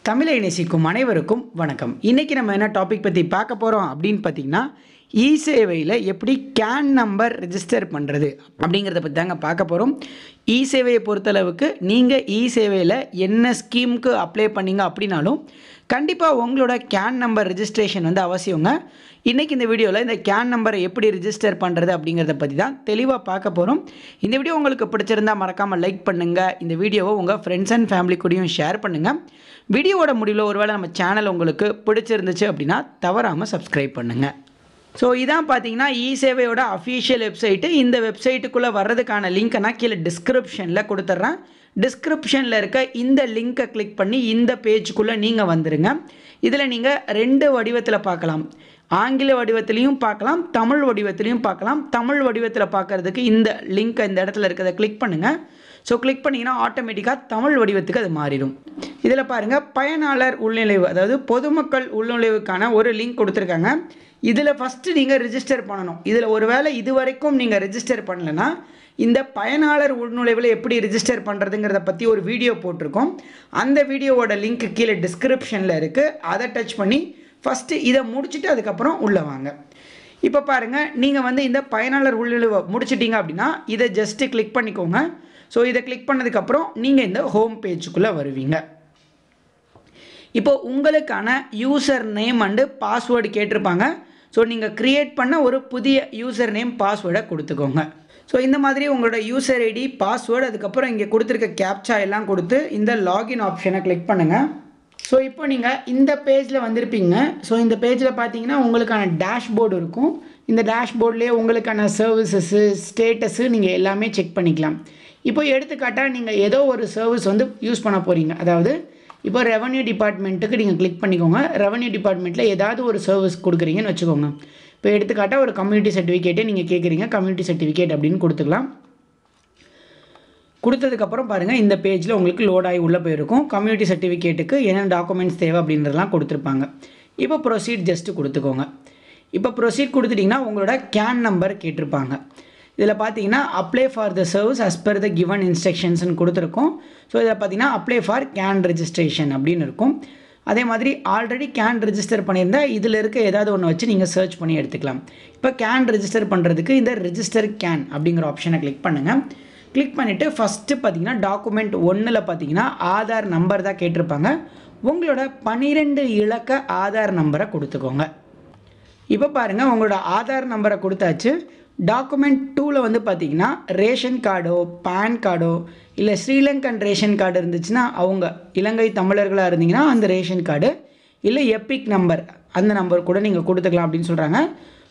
தமிழை நேசிக்கும் அனைவருக்கும் வணக்கம். இன்றைக்கி நம்ம என்ன டாபிக் பற்றி பார்க்க போகிறோம் அப்படின்னு பார்த்தீங்கன்னா, இ-சேவையில் எப்படி கேன் நம்பர் ரெஜிஸ்டர் பண்ணுறது அப்படிங்கிறத பற்றி தாங்க பார்க்க போகிறோம். இ-சேவையை பொறுத்தளவுக்கு நீங்கள் இ-சேவையில் என்ன ஸ்கீமுக்கு அப்ளை பண்ணிங்க அப்படின்னாலும் கண்டிப்பாக உங்களோட கேன் நம்பர் ரெஜிஸ்ட்ரேஷன் வந்து அவசியங்க. இன்றைக்கி இந்த வீடியோவில் இந்த கேன் நம்பரை எப்படி ரெஜிஸ்டர் பண்ணுறது அப்படிங்கிறத பற்றி தான் தெளிவாக பார்க்க போகிறோம். இந்த வீடியோ உங்களுக்கு பிடிச்சிருந்தால் மறக்காமல் லைக் பண்ணுங்கள். இந்த வீடியோவை உங்கள் ஃப்ரெண்ட்ஸ் அண்ட் ஃபேமிலி கூடயும் ஷேர் பண்ணுங்கள். வீடியோவோட முடிவில் ஒருவேளை நம்ம சேனல் உங்களுக்கு பிடிச்சிருந்துச்சு அப்படின்னா தவறாமல் சப்ஸ்கிரைப் பண்ணுங்கள். ஸோ இதான் பார்த்தீங்கன்னா இ-சேவையோட அஃபீஷியல் வெப்சைட்டு. இந்த வெப்சைட்டுக்குள்ளே வர்றதுக்கான லிங்க்கை நான் கீழே டிஸ்கிரிப்ஷனில் கொடுத்துட்றேன். டிஸ்கிரிப்ஷனில் இருக்க இந்த லிங்க்கை கிளிக் பண்ணி இந்த பேஜுக்குள்ளே நீங்கள் வந்துடுங்க. இதில் நீங்கள் 2 வடிவத்தில் பார்க்கலாம். ஆங்கில வடிவத்திலையும் பார்க்கலாம், தமிழ் வடிவத்திலையும் பார்க்கலாம். தமிழ் வடிவத்தில் பார்க்குறதுக்கு இந்த லிங்க்கை இந்த இடத்துல இருக்கிறத கிளிக் பண்ணுங்கள். ஸோ கிளிக் பண்ணிங்கன்னா ஆட்டோமேட்டிக்காக தமிழ் வடிவத்துக்கு அது மாறிடும். இதில் பாருங்கள், பயனாளர் உள்நுழைவு, அதாவது பொதுமக்கள் உள்நுழைவுக்கான ஒரு லிங்க் கொடுத்துருக்காங்க. இதில் ஃபஸ்ட்டு நீங்கள் ரிஜிஸ்டர் பண்ணணும். இதில் ஒரு வேளை இது வரைக்கும் நீங்கள் ரிஜிஸ்டர் பண்ணலைன்னா இந்த பயனாளர் உள்நுழைவில் எப்படி ரிஜிஸ்டர் பண்ணுறதுங்கிறத பற்றி ஒரு வீடியோ போட்டிருக்கோம். அந்த வீடியோவோட லிங்க் கீழே டிஸ்கிரிப்ஷனில் இருக்குது. அதை டச் பண்ணி ஃபஸ்ட்டு இதை முடிச்சுட்டு அதுக்கப்புறம் உள்ளே வாங்க. இப்போ பாருங்கள், நீங்கள் வந்து இந்த பயனாளர் உள்நுழைவை முடிச்சிட்டிங்க அப்படின்னா இதை ஜஸ்ட்டு கிளிக் பண்ணிக்கோங்க. ஸோ இதை கிளிக் பண்ணதுக்கப்புறம் நீங்கள் இந்த ஹோம் பேஜுக்குள்ளே வருவீங்க. இப்போது உங்களுக்கான யூசர் நேம் அண்டு பாஸ்வேர்டு கேட்டிருப்பாங்க. ஸோ நீங்கள் க்ரியேட் பண்ண ஒரு புதிய யூசர் நேம் பாஸ்வேர்டை கொடுத்துக்கோங்க. ஸோ இந்த மாதிரி உங்களோட யூசர் ஐடி, பாஸ்வேர்டு, அதுக்கப்புறம் இங்கே கொடுத்துருக்க கேப்சா எல்லாம் கொடுத்து இந்த லாகின் ஆப்ஷனை கிளிக் பண்ணுங்கள். ஸோ இப்போ நீங்கள் இந்த பேஜில் வந்திருப்பீங்க. ஸோ இந்த பேஜில் பார்த்தீங்கன்னா உங்களுக்கான டேஷ்போர்டு இருக்கும். இந்த டேஷ்போர்ட்லேயே உங்களுக்கான சர்வீசஸ்ஸு, ஸ்டேட்டஸு நீங்கள் எல்லாமே செக் பண்ணிக்கலாம். இப்போ எடுத்துக்காட்டாக நீங்கள் ஏதோ ஒரு சர்வீஸ் வந்து யூஸ் பண்ண போகிறீங்க. அதாவது இப்போ ரெவன்யூ டிபார்ட்மெண்ட்டுக்கு நீங்கள் கிளிக் பண்ணிக்கோங்க. ரெவன்யூ டிபார்ட்மெண்ட்டில் ஏதாவது ஒரு சர்வீஸ் கொடுக்குறீங்கன்னு வச்சுக்கோங்க. இப்போ எடுத்துக்காட்டாக ஒரு கம்யூனிட்டி சர்டிஃபிகேட்டே நீங்கள் கேட்குறீங்க. கம்யூனிட்டி சர்டிஃபிகேட் அப்படின்னு கொடுத்துக்கலாம். கொடுத்ததுக்கப்புறம் பாருங்கள், இந்த பேஜில் உங்களுக்கு லோட் ஆகி உள்ளே போயிருக்கும். கம்யூனிட்டி சர்டிஃபிகேட்டுக்கு என்னென்ன டாக்குமெண்ட்ஸ் தேவை அப்படின்றதெல்லாம் கொடுத்துருப்பாங்க. இப்போ ப்ரொசீட் ஜஸ்ட்டு கொடுத்துக்கோங்க. இப்போ ப்ரொசீட் கொடுத்துட்டிங்கன்னா உங்களோட கேன் நம்பர் கேட்டிருப்பாங்க. இதில் பார்த்தீங்கன்னா apply for the service as per the given இன்ஸ்ட்ரக்ஷன்ஸ்னு கொடுத்துருக்கோம். ஸோ இதில் பார்த்தீங்கன்னா அப்ளை ஃபார் கேன் ரெஜிஸ்ட்ரேஷன் அப்படின்னு இருக்கும். அதே மாதிரி ஆல்ரெடி கேன் ரெஜிஸ்டர் பண்ணியிருந்தால் இதில் இருக்க ஏதாவது ஒன்று வச்சு நீங்கள் சர்ச் பண்ணி எடுத்துக்கலாம். இப்போ கேன் ரெஜிஸ்டர் பண்ணுறதுக்கு இந்த ரெஜிஸ்டர் கேன் அப்படிங்கிற ஆப்ஷனை கிளிக் பண்ணுங்கள். கிளிக் பண்ணிவிட்டு ஃபஸ்ட்டு பார்த்தீங்கன்னா டாக்குமெண்ட் 1ல் பார்த்தீங்கன்னா ஆதார் நம்பர் தான் கேட்டிருப்பாங்க. உங்களோட 12 இலக்க ஆதார் நம்பரை கொடுத்துக்கோங்க. இப்போ பாருங்கள், உங்களோட ஆதார் நம்பரை கொடுத்தாச்சு. டாக்குமெண்ட் 2ல் வந்து பார்த்தீங்கன்னா ரேஷன் கார்டோ, பேன் கார்டோ, இல்லை ஸ்ரீலங்கன் ரேஷன் கார்டு இருந்துச்சுன்னா அவங்க இலங்கை தமிழர்களாக இருந்தீங்கன்னா அந்த ரேஷன் கார்டு, இல்லை எப்பிக் நம்பர் அந்த நம்பர் கூட நீங்கள் கொடுத்துக்கலாம் அப்படின்னு சொல்கிறாங்க.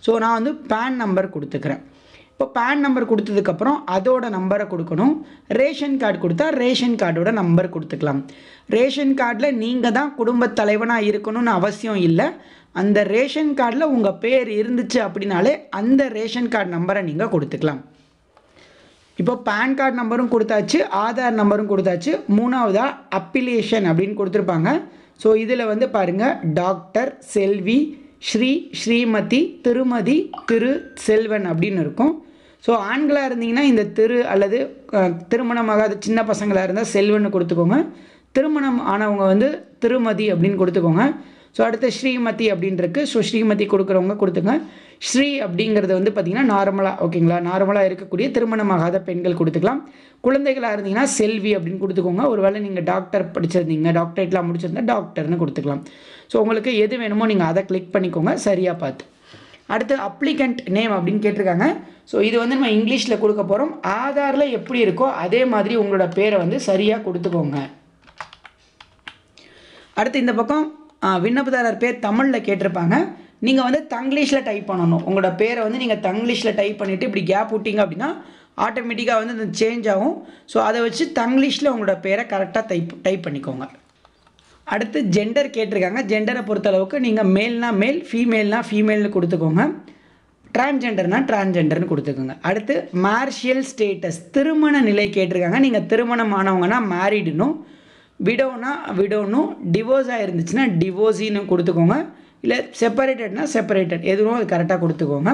ஸோ நான் வந்து பேன் நம்பர் கொடுத்துக்கிறேன். இப்போ பேன் நம்பர் கொடுத்ததுக்கப்புறம் அதோட நம்பரை கொடுக்கணும். ரேஷன் கார்டு கொடுத்தா ரேஷன் கார்டோட நம்பர் கொடுத்துக்கலாம். ரேஷன் கார்டில் நீங்கள் தான் குடும்பத் தலைவனாக இருக்கணும்னு அவசியம் இல்லை. அந்த ரேஷன் கார்டில் உங்கள் பேர் இருந்துச்சு அப்படின்னாலே அந்த ரேஷன் கார்டு நம்பரை நீங்கள் கொடுத்துக்கலாம். இப்போ பேன் கார்டு நம்பரும் கொடுத்தாச்சு, ஆதார் நம்பரும் கொடுத்தாச்சு. 3வதாக அப்பிலியேஷன் அப்படின்னு கொடுத்துருப்பாங்க. ஸோ இதில் வந்து பாருங்கள், டாக்டர், செல்வி, ஸ்ரீ, ஸ்ரீமதி, திருமதி, திரு, செல்வன் அப்படின்னு இருக்கும். ஸோ ஆண்களாக இருந்தீங்கன்னா இந்த திரு அல்லது திருமணமாகாத சின்ன பசங்களாக இருந்தால் செல்வன்னு கொடுத்துக்கோங்க. திருமணம் ஆனவங்க வந்து திருமதி அப்படின்னு கொடுத்துக்கோங்க. ஸோ அடுத்து ஸ்ரீமதி அப்படின்ருக்கு. ஸோ ஸ்ரீமதி கொடுக்குறவங்க கொடுத்துங்க. ஸ்ரீ அப்படிங்கிறது வந்து பார்த்திங்கன்னா நார்மலாக, ஓகேங்களா, நார்மலாக இருக்கக்கூடிய திருமணமாகாத பெண்கள் கொடுத்துக்கலாம். குழந்தைகளாக இருந்தீங்கன்னா செல்வி அப்படின்னு கொடுத்துக்கோங்க. ஒருவேளை நீங்கள் டாக்டர் படிச்சிருந்தீங்க, டாக்டரேட்லாம் முடிச்சிருந்தா டாக்டர்னு கொடுத்துக்கலாம். ஸோ உங்களுக்கு எது வேணுமோ நீங்கள் அதை கிளிக் பண்ணிக்கோங்க சரியாக பார்த்து. அடுத்து அப்ளிகண்ட் நேம் அப்படின்னு கேட்டிருக்காங்க. ஸோ இது வந்து நம்ம இங்கிலீஷில் கொடுக்க போகிறோம். ஆதாரில் எப்படி இருக்கோ அதே மாதிரி உங்களோட பேரை வந்து சரியாக கொடுத்துக்கோங்க. அடுத்து இந்த பக்கம் விண்ணப்பதாரர் பேர் தமிழில் கேட்டிருப்பாங்க. நீங்கள் வந்து தங்கிலீஷில் டைப் பண்ணணும். உங்களோட பேரை வந்து நீங்கள் தங்கிலீஷில் டைப் பண்ணிவிட்டு இப்படி கேப் விட்டிங்க அப்படின்னா ஆட்டோமேட்டிக்காக வந்து அது சேஞ்ச் ஆகும். ஸோ அதை வச்சு தங்கிலீஷில் உங்களோட பேரை கரெக்டாக டைப் பண்ணிக்கோங்க. அடுத்து ஜெண்டர் கேட்டிருக்காங்க. ஜெண்டரை பொறுத்தளவுக்கு நீங்கள் மேல்னா மேல், ஃபீமேல்னா ஃபீமேல்னு கொடுத்துக்கோங்க. டிரான்ஜெண்டர்னா டிரான்ஜெண்டர்னு கொடுத்துக்கோங்க. அடுத்து மேரிஷியல் ஸ்டேட்டஸ், திருமண நிலை கேட்டிருக்காங்க. நீங்கள் திருமணம் ஆனவங்கன்னா மேரிடுனும், விடோனா விடோனும், டிவோர்ஸாக இருந்துச்சுன்னா டிவோர்ஸின்னு கொடுத்துக்கோங்க. இல்லை செப்பரேட்டட்னா செப்பரேட்டட், எதுவும் அது கரெக்டாக கொடுத்துக்கோங்க.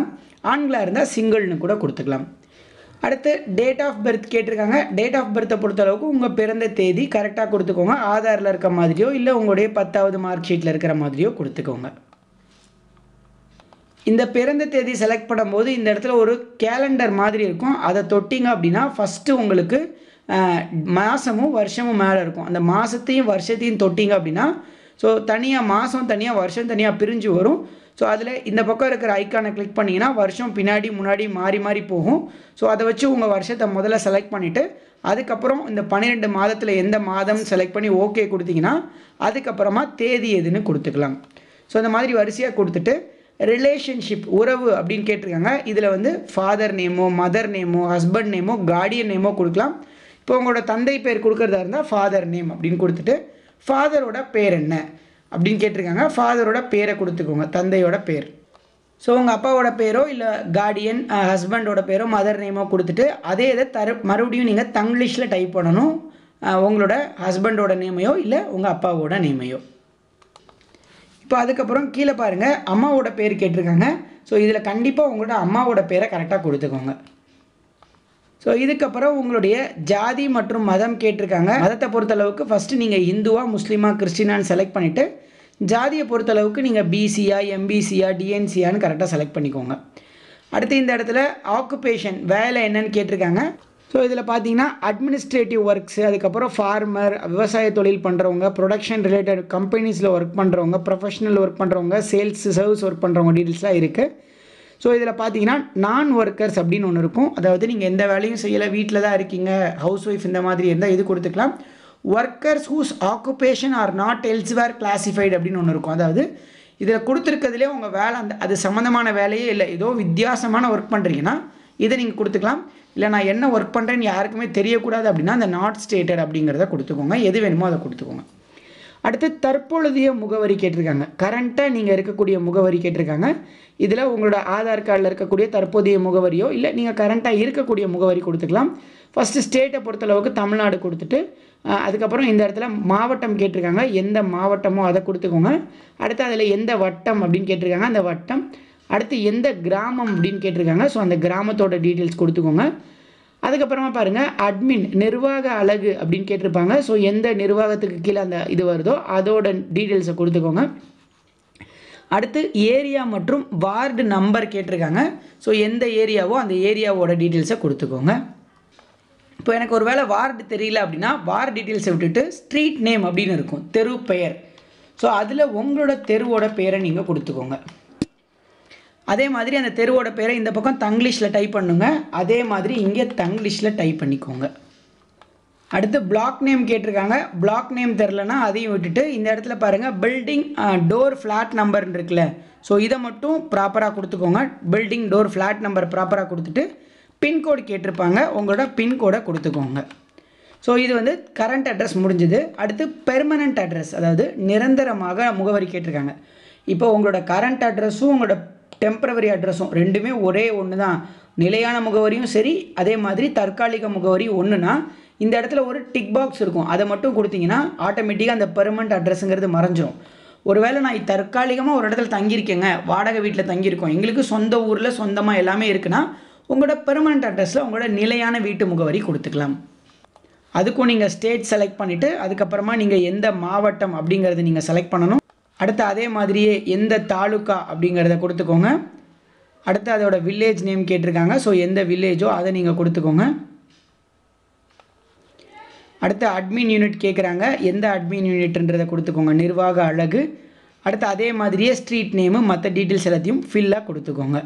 ஆண்களாக இருந்தால் சிங்கிள்னு கூட கொடுத்துக்கலாம். அடுத்து டேட் ஆஃப் பர்த் கேட்டிருக்காங்க. டேட் ஆஃப் பர்த்தை பொறுத்தளவுக்கு உங்கள் பிறந்த தேதி கரெக்டாக கொடுத்துக்கோங்க. ஆதாரில் இருக்க மாதிரியோ இல்லை உங்களுடைய 10வது மார்க் ஷீட்டில் இருக்கிற மாதிரியோ கொடுத்துக்கோங்க. இந்த பிறந்த தேதி செலக்ட் பண்ணும்போது இந்த இடத்துல ஒரு கேலண்டர் மாதிரி இருக்கும். அதை தொட்டிங்க அப்படின்னா ஃபஸ்ட்டு உங்களுக்கு மாதமும் வருஷமும் மேலே இருக்கும். அந்த மாதத்தையும் வருஷத்தையும் தொட்டிங்க அப்படின்னா ஸோ தனியாக மாதம் தனியாக வருஷம் தனியாக பிரிஞ்சு வரும். ஸோ அதில் இந்த பக்கம் இருக்கிற ஐக்கானை கிளிக் பண்ணிங்கன்னா வருஷம் பின்னாடி முன்னாடி மாறி மாறி போகும். ஸோ அதை வச்சு உங்கள் வருஷத்தை முதல்ல செலக்ட் பண்ணிவிட்டு அதுக்கப்புறம் இந்த 12 மாதத்தில் எந்த மாதம் செலக்ட் பண்ணி ஓகே கொடுத்தீங்கன்னா அதுக்கப்புறமா தேதி எதுன்னு கொடுத்துக்கலாம். ஸோ இந்த மாதிரி வரிசையாக கொடுத்துட்டு ரிலேஷன்ஷிப் உறவு அப்படின்னு கேட்டிருக்காங்க. இதில் வந்து ஃபாதர் நேமோ மதர் நேமோ ஹஸ்பண்ட் நேமோ கார்டியன் நேமோ கொடுக்கலாம். இப்போ உங்களோட தந்தை பேர் கொடுக்குறதா இருந்தால் ஃபாதர் நேம் அப்படின்னு கொடுத்துட்டு ஃபாதரோட பேர் என்ன அப்படின்னு கேட்டிருக்காங்க. ஃபாதரோட பேரை கொடுத்துக்கோங்க, தந்தையோட பேர். ஸோ உங்கள் அப்பாவோட பேரோ இல்லை கார்டியன் ஹஸ்பண்டோட பேரோ மதர் நேமோ கொடுத்துட்டு அதே இதை மறுபடியும் நீங்கள் தங்கிலீஷில் டைப் பண்ணணும். உங்களோட ஹஸ்பண்டோட நேமையோ இல்லை உங்கள் அப்பாவோட நேமையோ. இப்போ அதுக்கப்புறம் கீழே பாருங்கள் அம்மாவோட பேர் கேட்டிருக்காங்க. ஸோ இதில் கண்டிப்பாக உங்களோட அம்மாவோட பேரை கரெக்டாக கொடுத்துக்கோங்க. ஸோ இதுக்கப்புறம் உங்களுடைய ஜாதி மற்றும் மதம் கேட்டிருக்காங்க. மதத்தை பொறுத்தளவுக்கு ஃபஸ்ட்டு நீங்கள் இந்துவா முஸ்லீமா கிறிஸ்டினான்னு செலக்ட் பண்ணிவிட்டு ஜாதியை பொறுத்தளவுக்கு நீங்கள் பிசியா எம்பிசியா டிஎன்சியான்னு கரெக்டாக செலக்ட் பண்ணிக்கோங்க. அடுத்து இந்த இடத்துல ஆக்குபேஷன் வேலை என்னன்னு கேட்டிருக்காங்க. ஸோ இதில் பார்த்தீங்கன்னா அட்மினிஸ்ட்ரேட்டிவ் ஒர்க்ஸு, அதுக்கப்புறம் ஃபார்மர் விவசாய தொழில் பண்ணுறவங்க, ப்ரொடக்ஷன் ரிலேட்டட் கம்பெனிஸில் ஒர்க் பண்ணுறவங்க, ப்ரொஃபஷனல் ஒர்க் பண்ணுறவங்க, சேல்ஸ் சர்வீஸ் ஒர்க் பண்ணுறவங்க டீட்டெயில்ஸ்லாம் இருக்குது. ஸோ இதில் பார்த்தீங்கன்னா நான் ஒர்க்கர்ஸ் அப்படின்னு ஒன்று இருக்கும். அதாவது நீங்கள் எந்த வேலையும் செய்யலை, வீட்டில் தான் இருக்கீங்க, ஹவுஸ் ஒய்ஃப் இந்த மாதிரி இருந்தால் இது கொடுத்துக்கலாம். Workers whose occupation are not elsewhere classified அப்படின்னு ஒன்று இருக்கும். அதாவது இதில் கொடுத்துருக்கிறதுலே உங்கள் வேலை அது சம்மந்தமான வேலையே இல்லை, ஏதோ வித்தியாசமான ஒர்க் பண்ணுறீங்கன்னா இதை நீங்கள் கொடுத்துக்கலாம். இல்லை நான் என்ன ஒர்க் பண்ணுறேன்னு யாருக்குமே தெரியக்கூடாது அப்படின்னா அந்த நாட் ஸ்டேட்டட் அப்படிங்கிறத கொடுத்துக்கோங்க. எது வேணுமோ அதை கொடுத்துக்கோங்க. அடுத்து தற்பொழுதைய முகவரி கேட்டிருக்காங்க. கரண்ட்டாக நீங்கள் இருக்கக்கூடிய முகவரி கேட்டிருக்காங்க. இதில் உங்களோட ஆதார் கார்டில் இருக்கக்கூடிய தற்போதைய முகவரியோ இல்லை நீங்கள் கரண்ட்டாக இருக்கக்கூடிய முகவரி கொடுத்துக்கலாம். ஃபஸ்ட்டு ஸ்டேட்டை பொறுத்தளவுக்கு தமிழ்நாடு கொடுத்துட்டு அதுக்கப்புறம் இந்த இடத்துல மாவட்டம் கேட்டிருக்காங்க. எந்த மாவட்டமோ அதை கொடுத்துக்கோங்க. அடுத்து அதில் எந்த வட்டம் அப்படின்னு கேட்டிருக்காங்க, அந்த வட்டம். அடுத்து எந்த கிராமம் அப்படின்னு கேட்டிருக்காங்க. ஸோ அந்த கிராமத்தோட டீட்டெயில்ஸ் கொடுத்துக்கோங்க. அதுக்கப்புறமா பாருங்கள் அட்மின் நிர்வாக அலகு அப்படின்னு கேட்டிருப்பாங்க. ஸோ எந்த நிர்வாகத்துக்கு கீழே அந்த இது வருதோ அதோட டீட்டெயில்ஸை கொடுத்துக்கோங்க. அடுத்து ஏரியா மற்றும் வார்டு நம்பர் கேட்டிருக்காங்க. ஸோ எந்த ஏரியாவோ அந்த ஏரியாவோட டீட்டெயில்ஸை கொடுத்துக்கோங்க. இப்போ எனக்கு ஒரு வேளை வார்டு தெரியல அப்படின்னா வார்டு டீட்டெயில்ஸை விட்டுட்டு ஸ்ட்ரீட் நேம் அப்படின்னு இருக்கும், தெரு பெயர். ஸோ அதில் உங்களோட தெருவோட பேரை நீங்கள் கொடுத்துக்கோங்க. அதே மாதிரி அந்த தெருவோட பேரை இந்த பக்கம் தங்கிலீஷில் டைப் பண்ணுங்க, அதே மாதிரி இங்கே தங்கிலீஷில் டைப் பண்ணிக்கோங்க. அடுத்து பிளாக் நேம் கேட்டிருக்காங்க. பிளாக் நேம் தெரிலனா அதையும் விட்டுட்டு இந்த இடத்துல பாருங்கள் பில்டிங் டோர் ஃப்ளாட் நம்பர்னு இருக்குல்ல, ஸோ இதை மட்டும் ப்ராப்பராக கொடுத்துக்கோங்க. பில்டிங் டோர் ஃப்ளாட் நம்பர் ப்ராப்பராக கொடுத்துட்டு பின்கோடு கேட்டிருப்பாங்க, உங்களோட பின்கோடை கொடுத்துக்கோங்க. ஸோ இது வந்து கரண்ட் அட்ரஸ் முடிஞ்சுது. அடுத்து பெர்மனண்ட் அட்ரஸ், அதாவது நிரந்தரமாக முகவரி கேட்டிருக்காங்க. இப்போ உங்களோட கரண்ட் அட்ரஸும் உங்களோட டெம்பரவரி அட்ரஸும் ரெண்டுமே ஒரே ஒன்று தான். நிலையான முகவரியும் சரி, அதே மாதிரி தற்காலிக முகவரி ஒன்றுனா இந்த இடத்துல ஒரு டிக் பாக்ஸ் இருக்கும், அதை மட்டும் கொடுத்தீங்கன்னா ஆட்டோமேட்டிக்காக அந்த பெர்மனண்ட் அட்ரஸுங்கிறது மறைஞ்சிரும். ஒருவேளை நான் தற்காலிகமாக ஒரு இடத்துல தங்கியிருக்கேங்க, வாடகை வீட்டில் தங்கியிருக்கோம், எங்களுக்கு சொந்த ஊரில் சொந்தமாக எல்லாமே இருக்குன்னா உங்களோட பெர்மனண்ட் அட்ரஸில் உங்களோட நிலையான வீட்டு முகவரி கொடுத்துக்கலாம். அதுக்கும் நீங்கள் ஸ்டேட் செலக்ட் பண்ணிவிட்டு அதுக்கப்புறமா நீங்கள் எந்த மாவட்டம் அப்படிங்கிறத நீங்கள் செலக்ட் பண்ணணும். அடுத்து அதே மாதிரியே எந்த தாலுக்கா அப்படிங்கிறத கொடுத்துக்கோங்க. அடுத்து அதோட வில்லேஜ் நேம் கேட்டிருக்காங்க. ஸோ எந்த வில்லேஜோ அதை நீங்கள் கொடுத்துக்கோங்க. அடுத்து அட்மின் யூனிட் கேட்குறாங்க, எந்த அட்மின் யூனிட்ன்றதை கொடுத்துக்கோங்க, நிர்வாக அலகு. அடுத்து அதே மாதிரியே ஸ்ட்ரீட் நேமு மற்ற டீட்டெயில்ஸ் எல்லாத்தையும் ஃபில்லாக கொடுத்துக்கோங்க.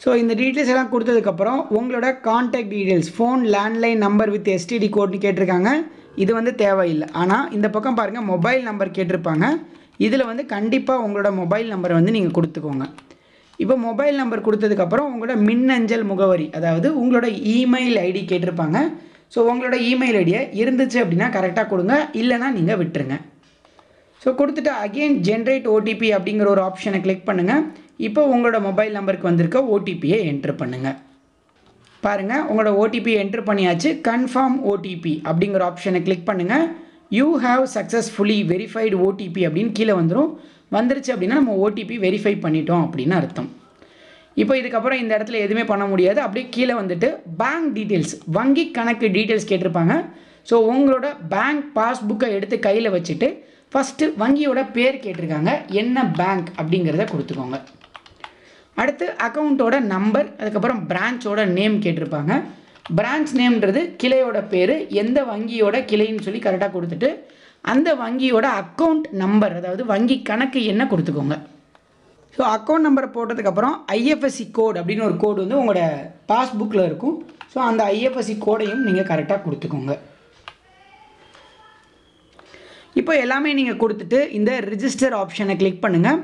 ஸோ இந்த டீட்டெயில்ஸ் எல்லாம் கொடுத்ததுக்கப்புறம் உங்களோட contact details phone landline number with S T D கோட்னு கேட்டிருக்காங்க. இது வந்து தேவையில்லை. ஆனால் இந்த பக்கம் பாருங்கள் மொபைல் நம்பர் கேட்டிருப்பாங்க. இதில் வந்து கண்டிப்பாக உங்களோட மொபைல் நம்பரை வந்து நீங்கள் கொடுத்துக்கோங்க. இப்போ மொபைல் நம்பர் கொடுத்ததுக்கப்புறம் உங்களோட மின்னஞ்சல் முகவரி, அதாவது உங்களோட இமெயில் ஐடி கேட்டிருப்பாங்க. ஸோ உங்களோட இமெயில் ஐடியை இருந்துச்சு அப்படின்னா கரெக்டாக கொடுங்க, இல்லைனா நீங்கள் விட்டுருங்க. ஸோ கொடுத்துட்டு அகெயின் ஜென்ரேட் ஓடிபி அப்படிங்கிற ஒரு ஆப்ஷனை கிளிக் பண்ணுங்கள். இப்போ உங்களோட மொபைல் நம்பருக்கு வந்திருக்க ஓடிபியை என்ட்ரு பண்ணுங்கள். பாருங்கள் உங்களோட ஓடிபியை என்ட்ரு பண்ணியாச்சு. கன்ஃபார்ம் ஓடிபி அப்படிங்கிற ஆப்ஷனை கிளிக் பண்ணுங்கள். You have successfully verified OTP அப்படின்னு கீழே வந்துடும். வந்துருச்சு அப்படின்னா நம்ம ஓடிபி வெரிஃபை பண்ணிட்டோம் அப்படின்னு அர்த்தம். இப்போ இதுக்கப்புறம் இந்த இடத்துல எதுவுமே பண்ண முடியாது. அப்படியே கீழே வந்துட்டு பேங்க் டீட்டெயில்ஸ், வங்கி கணக்கு டீட்டெயில்ஸ் கேட்டிருப்பாங்க. ஸோ உங்களோட பேங்க் பாஸ்புக்கை எடுத்து கையில் வச்சுட்டு ஃபஸ்ட்டு வங்கியோட பேர் கேட்டிருக்காங்க, என்ன பேங்க் அப்படிங்கிறத கொடுத்துக்கோங்க. அடுத்து அக்கௌண்ட்டோட நம்பர், அதுக்கப்புறம் பிரான்ச்சோட நேம் கேட்டிருப்பாங்க. பிரான்ச் நேம்ன்றது கிளையோட பேர், எந்த வங்கியோட கிளைன்னு சொல்லி கரெக்டாக கொடுத்துட்டு அந்த வங்கியோட அக்கௌண்ட் நம்பர், அதாவது வங்கி கணக்கு என்ன கொடுத்துக்கோங்க. ஸோ அக்கௌண்ட் நம்பரை போட்டதுக்கப்புறம் ஐஎஃப்எஸ்சி கோட் அப்படின்னு ஒரு கோடு வந்து உங்களோட பாஸ்புக்கில் இருக்கும். ஸோ அந்த ஐஎஃப்எஸ்சி கோடையும் நீங்கள் கரெக்டாக கொடுத்துக்கோங்க. இப்போ எல்லாமே நீங்கள் கொடுத்துட்டு இந்த ரிஜிஸ்டர் ஆப்ஷனை கிளிக் பண்ணுங்கள்.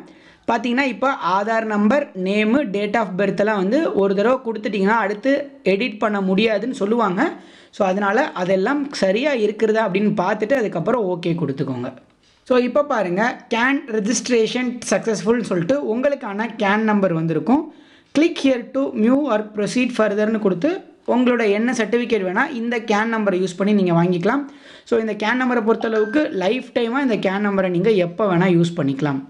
பார்த்தீங்கன்னா இப்போ Aadhaar number, name, date of பர்த்தெல்லாம் வந்து ஒரு தடவை கொடுத்துட்டிங்கன்னா அடுத்து எடிட் பண்ண முடியாதுன்னு சொல்லுவாங்க. ஸோ அதனால் அதெல்லாம் சரியாக இருக்கிறதா அப்படின்னு பார்த்துட்டு அதுக்கப்புறம் ஓகே கொடுத்துக்கோங்க. ஸோ இப்போ பாருங்கள், கேன் ரெஜிஸ்ட்ரேஷன் சக்ஸஸ்ஃபுல்னு சொல்லிட்டு உங்களுக்கான கேன் நம்பர் வந்திருக்கும். Click here to move or proceed ஃபர்தர்னு கொடுத்து உங்களோட என்ன சர்டிஃபிகேட் வேணால் இந்த கேன் நம்பரை யூஸ் பண்ணி நீங்கள் வாங்கிக்கலாம். ஸோ இந்த கேன் நம்பரை பொறுத்தளவுக்கு லைஃப் டைமாக இந்த கேன் நம்பரை நீங்கள் எப்போ வேணால் யூஸ் பண்ணிக்கலாம்.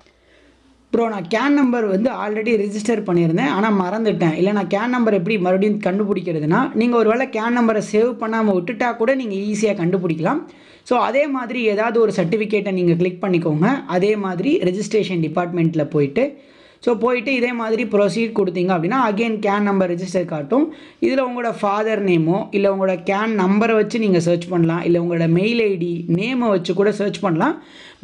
ப்ரோ நான் கேன் நம்பர் வந்து ஆல்ரெடி ரிஜிஸ்டர் பண்ணியிருந்தேன், ஆனால் மறந்துட்டேன். இல்லை நான் கேன் நம்பர் எப்படி மறுபடியும் கண்டுபிடிக்கிறதுனா, நீங்கள் ஒரு வேளை கேன் நம்பரை சேவ் பண்ணாமல் விட்டுட்டா கூட நீங்கள் ஈஸியாக கண்டுபிடிக்கலாம். ஸோ அதே மாதிரி ஏதாவது ஒரு சர்டிஃபிகேட்டை நீங்கள் கிளிக் பண்ணிக்கோங்க. அதே மாதிரி ரெஜிஸ்ட்ரேஷன் டிபார்ட்மெண்ட்டில் போயிட்டு இதே மாதிரி ப்ரொசீட் கொடுத்தீங்க அப்படின்னா அகெயின் கேன் நம்பர் ரெஜிஸ்டர் காட்டும். இதில் உங்களோட ஃபாதர் நேமோ இல்லை உங்களோட கேன் நம்பரை வச்சு நீங்கள் சர்ச் பண்ணலாம், இல்லை உங்களோட மெயில் ஐடி நேமை வச்சு கூட சர்ச் பண்ணலாம்.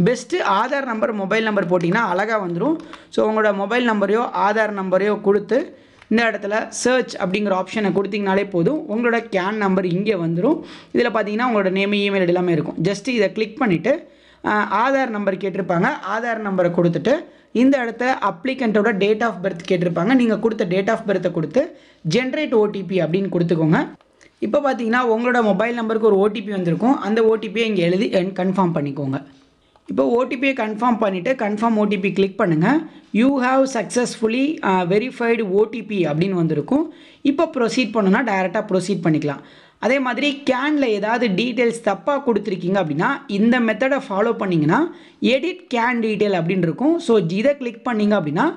Best Aadhaar number, mobile number போட்டிங்கன்னா அழகாக வந்துடும். ஸோ உங்களோட மொபைல் நம்பரையோ ஆதார் நம்பரையோ கொடுத்து இந்த இடத்துல சர்ச் அப்படிங்கிற ஆப்ஷனை கொடுத்தீங்கனாலே போதும், உங்களோட கேன் நம்பர் இங்கே வந்துடும். இதில் பார்த்தீங்கன்னா உங்களோட நேம், இமெயில் ஐடி எல்லாமே இருக்கும். ஜஸ்ட்டு இதை கிளிக் பண்ணிவிட்டு ஆதார் நம்பர் கேட்டிருப்பாங்க, ஆதார் நம்பரை கொடுத்துட்டு இந்த இடத்துல அப்ளிகண்ட்டோட டேட் ஆஃப் பர்த் கேட்டிருப்பாங்க. நீங்கள் கொடுத்த டேட் ஆஃப் பர்த்தை கொடுத்து ஜென்ரேட் ஓடிபி அப்படின்னு கொடுத்துக்கோங்க. இப்போ பார்த்தீங்கன்னா உங்களோட மொபைல் நம்பருக்கு ஒரு ஓடிபி வந்திருக்கும். அந்த ஓடிபியை இங்கே எழுதி கன்ஃபார்ம் பண்ணிக்கோங்க. இப்போ ஓடிபியை கன்ஃபார்ம் பண்ணிவிட்டு கன்ஃபார்ம் ஓடிபி கிளிக் பண்ணுங்கள். You have successfully verified OTP அப்படின்னு வந்திருக்கும். இப்போ ப்ரொசீட் பண்ணுன்னா டைரெக்டாக ப்ரொசீட் பண்ணிக்கலாம். அதே மாதிரி கேனில் ஏதாவது டீட்டெயில்ஸ் தப்பாக கொடுத்துருக்கீங்க அப்படின்னா இந்த மெத்தடை ஃபாலோ பண்ணிங்கன்னா எடிட் கேன் டீட்டெயில் அப்படின்னு இருக்கும். ஸோ இதை கிளிக் பண்ணிங்க அப்படின்னா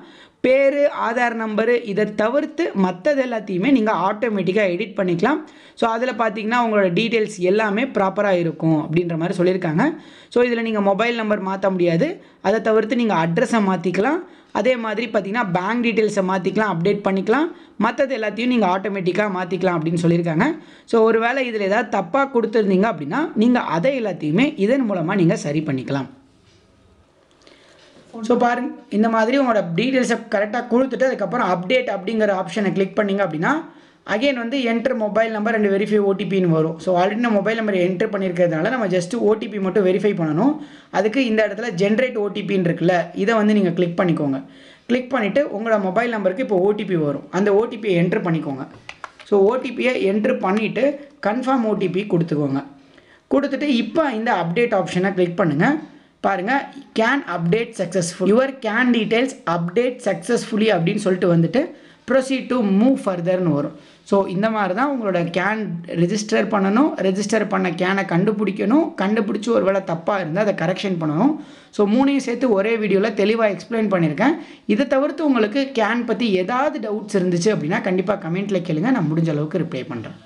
பேர், ஆதார் நம்பரு இதை தவிர்த்து மற்றது எல்லாத்தையுமே நீங்கள் ஆட்டோமேட்டிக்காக எடிட் பண்ணிக்கலாம். ஸோ அதில் பார்த்தீங்கன்னா உங்களோட டீட்டெயில்ஸ் எல்லாமே ப்ராப்பராக இருக்கும் அப்படின்ற மாதிரி சொல்லியிருக்காங்க. ஸோ இதில் நீங்கள் மொபைல் நம்பர் மாற்ற முடியாது, அதை தவிர்த்து நீங்கள் அட்ரஸை மாற்றிக்கலாம். அதே மாதிரி பார்த்தீங்கன்னா பேங்க் டீட்டெயில்ஸை மாற்றிக்கலாம், அப்டேட் பண்ணிக்கலாம். மற்றது எல்லாத்தையும் நீங்கள் ஆட்டோமேட்டிக்காக மாற்றிக்கலாம் அப்படின்னு சொல்லியிருக்காங்க. ஸோ ஒரு வேளை இதில் ஏதாவது தப்பாக கொடுத்துருந்தீங்க அப்படின்னா நீங்கள் அதை எல்லாத்தையுமே இதன் மூலமாக நீங்கள் சரி பண்ணிக்கலாம். ஸோ பாருங்க, இந்த மாதிரி உங்களோட டீட்டெயில்ஸை கரெக்டாக கொடுத்துட்டு அதுக்கப்புறம் அப்டேட் அப்படிங்கிற ஆப்ஷனை கிளிக் பண்ணிங்க அப்படின்னா அகெயின் வந்து enter mobile number and verify ஓடிபின்னு வரும். ஸோ ஆல்ரெடி நம்ம மொபைல் நம்பர் என்ட்ரு பண்ணியிருக்கிறதுனால நம்ம ஜஸ்ட்டு ஓடிபி மட்டும் வெரிஃபை பண்ணணும். அதுக்கு இந்த இடத்துல ஜென்ரேட் ஓடிபின்னு இருக்குல்ல, இதை வந்து நீங்கள் கிளிக் பண்ணிக்கோங்க. கிளிக் பண்ணிவிட்டு உங்களோட மொபைல் நம்பருக்கு இப்போ ஓடிபி வரும், அந்த ஓடிபியை என்ட்ரு பண்ணிக்கோங்க. ஸோ ஓடிபியை என்ட்ரு பண்ணிவிட்டு கன்ஃபார்ம் ஓடிபி கொடுத்துக்கோங்க. கொடுத்துட்டு இப்போ இந்த அப்டேட் ஆப்ஷனை கிளிக் பண்ணுங்கள். பாருங்கள், can update successful, your can details update successfully அப்படின்னு சொல்லிட்டு வந்துட்டு ப்ரொசீட் டு மூவ் ஃபர்தர்னு வரும். ஸோ இந்த மாதிரி தான் உங்களோட கேன் ரெஜிஸ்டர் பண்ணணும். ரெஜிஸ்டர் பண்ண கேனை கண்டுபிடிக்கணும். கண்டுபிடிச்சி ஒரு வேளை தப்பாக இருந்தால் அதை கரெக்ஷன் பண்ணணும். ஸோ மூணையும் சேர்த்து ஒரே வீடியோவில் தெளிவாக எக்ஸ்பிளைன் பண்ணியிருக்கேன். இதை தவிர்த்து உங்களுக்கு கேன் பற்றி ஏதாவது டவுட்ஸ் இருந்துச்சு அப்படின்னா கண்டிப்பாக கமெண்ட்டில் கேளுங்க, நான் முடிஞ்ச அளவுக்கு ரிப்ளை பண்ணுறேன்.